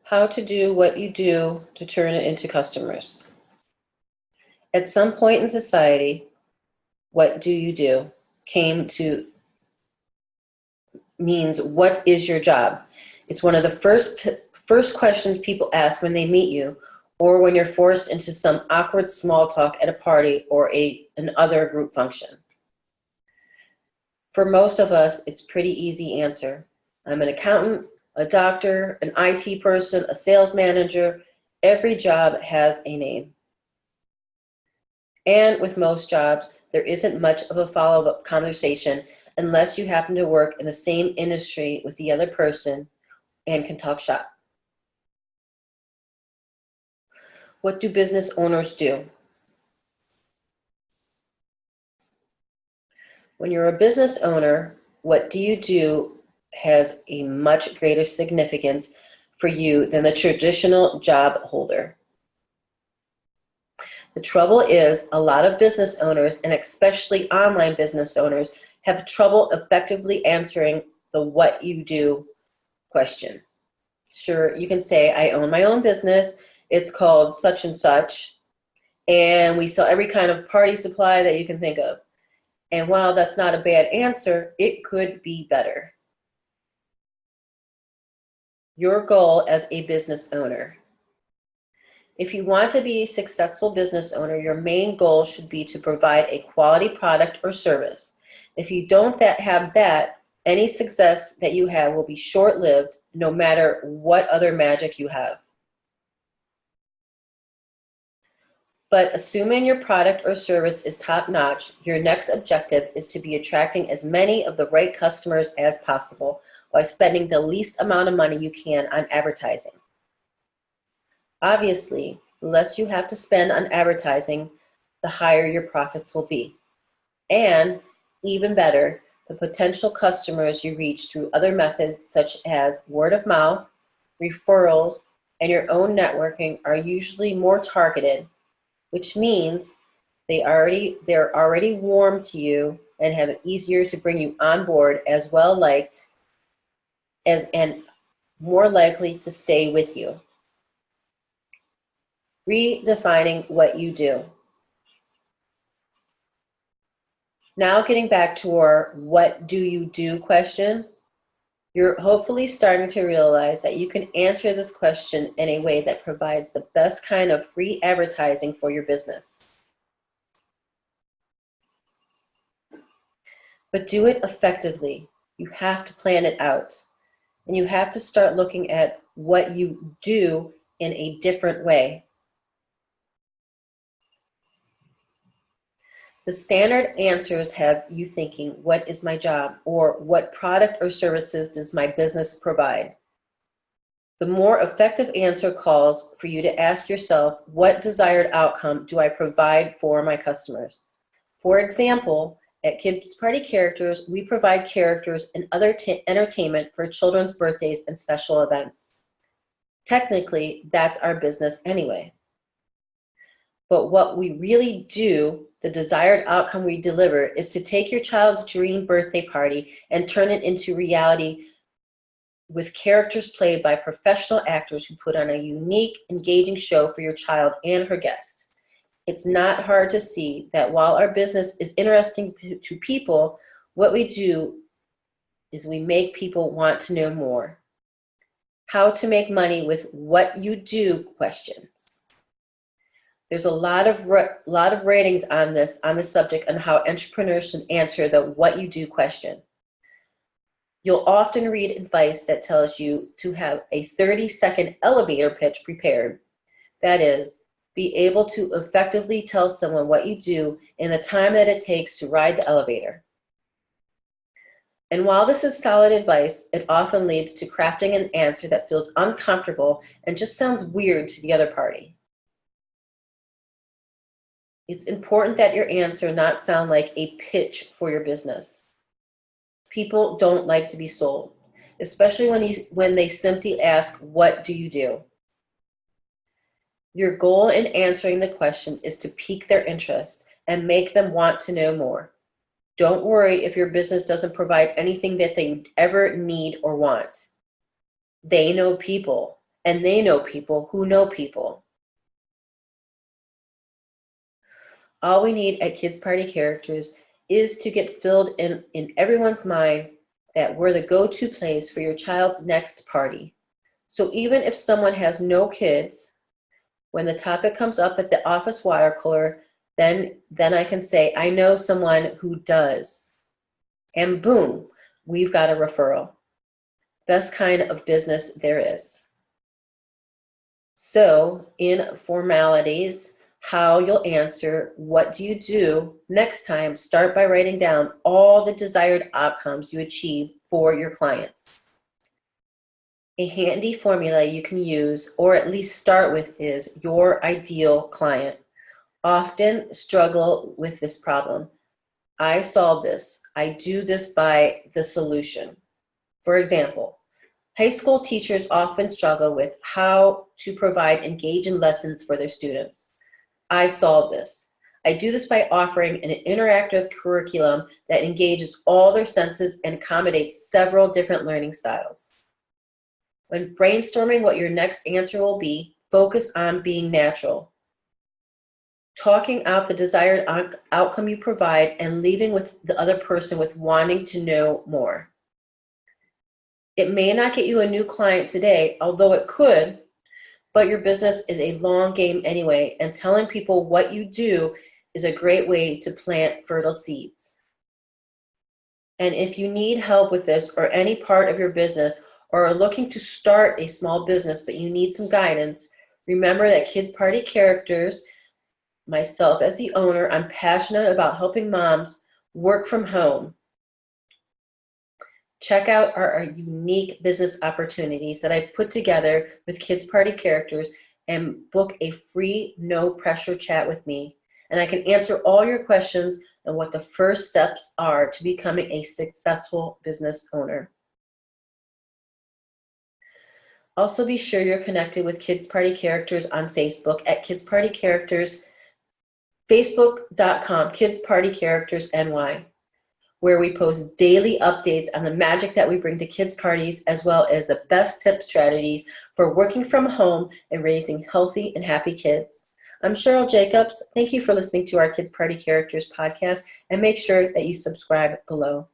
How to do what you do to turn it into customers. At some point in society, what do you do came to means what is your job? It's one of the first questions people ask when they meet you or when you're forced into some awkward small talk at a party or an other group function. For most of us, it's pretty easy answer. I'm an accountant, a doctor, an IT person, a sales manager. Every job has a name. And with most jobs, there isn't much of a follow-up conversation unless you happen to work in the same industry with the other person and can talk shop. What do business owners do? When you're a business owner, what do you do has a much greater significance for you than the traditional job holder. The trouble is, a lot of business owners, and especially online business owners, have trouble effectively answering the what you do question. Sure, you can say, I own my own business, it's called such and such, and we sell every kind of party supply that you can think of. And while that's not a bad answer, it could be better. Your goal as a business owner. If you want to be a successful business owner, your main goal should be to provide a quality product or service. If you don't have that, any success that you have will be short-lived, no matter what other magic you have. But assuming your product or service is top-notch, your next objective is to be attracting as many of the right customers as possible while spending the least amount of money you can on advertising. Obviously, the less you have to spend on advertising, the higher your profits will be. And, even better, the potential customers you reach through other methods such as word of mouth, referrals, and your own networking are usually more targeted, which means they're already warm to you and have it easier to bring you on board as well liked and more likely to stay with you. Redefining what you do. Now getting back to our what do you do question, you're hopefully starting to realize that you can answer this question in a way that provides the best kind of free advertising for your business. But do it effectively. You have to plan it out. And you have to start looking at what you do in a different way. The standard answers have you thinking, what is my job? Or what product or services does my business provide? The more effective answer calls for you to ask yourself, what desired outcome do I provide for my customers? For example, at Kids Party Characters, we provide characters and other entertainment for children's birthdays and special events. Technically, that's our business anyway. But what we really do, the desired outcome we deliver, is to take your child's dream birthday party and turn it into reality with characters played by professional actors who put on a unique, engaging show for your child and her guests. It's not hard to see that while our business is interesting to people, what we do is we make people want to know more. How to make money with what you do questions. There's a lot of ratings on this subject on how entrepreneurs should answer the what you do question. You'll often read advice that tells you to have a 30-second elevator pitch prepared. That is, be able to effectively tell someone what you do in the time that it takes to ride the elevator. And while this is solid advice, it often leads to crafting an answer that feels uncomfortable and just sounds weird to the other party. It's important that your answer not sound like a pitch for your business. People don't like to be sold, especially when they simply ask, what do you do? Your goal in answering the question is to pique their interest and make them want to know more. Don't worry if your business doesn't provide anything that they ever need or want. They know people, and they know people who know people. All we need at Kids Party Characters is to get filled in everyone's mind that we're the go-to place for your child's next party. So even if someone has no kids, when the topic comes up at the office water cooler, then I can say, I know someone who does. And boom, we've got a referral. Best kind of business there is. So in formalities, how you'll answer, what do you do next time? Start by writing down all the desired outcomes you achieve for your clients. A handy formula you can use, or at least start with, is your ideal client. Often struggle with this problem. I solve this. I do this by the solution. For example, high school teachers often struggle with how to provide engaging lessons for their students. I solve this. I do this by offering an interactive curriculum that engages all their senses and accommodates several different learning styles. When brainstorming what your next answer will be, focus on being natural. Talking out the desired outcome you provide and leaving with the other person with wanting to know more. It may not get you a new client today, although it could, but your business is a long game anyway, and telling people what you do is a great way to plant fertile seeds. And if you need help with this or any part of your business, or are looking to start a small business but you need some guidance, remember that Kids Party Characters, myself as the owner, I'm passionate about helping moms work from home. Check out our unique business opportunities that I've put together with Kids Party Characters and book a free, no pressure chat with me. And I can answer all your questions on what the first steps are to becoming a successful business owner. Also, be sure you're connected with Kids Party Characters on Facebook at Kids Party Characters, facebook.com, Kids Party Characters NY, where we post daily updates on the magic that we bring to kids' parties, as well as the best tips, strategies for working from home and raising healthy and happy kids. I'm Cheryl Jacobs. Thank you for listening to our Kids Party Characters podcast, and make sure that you subscribe below.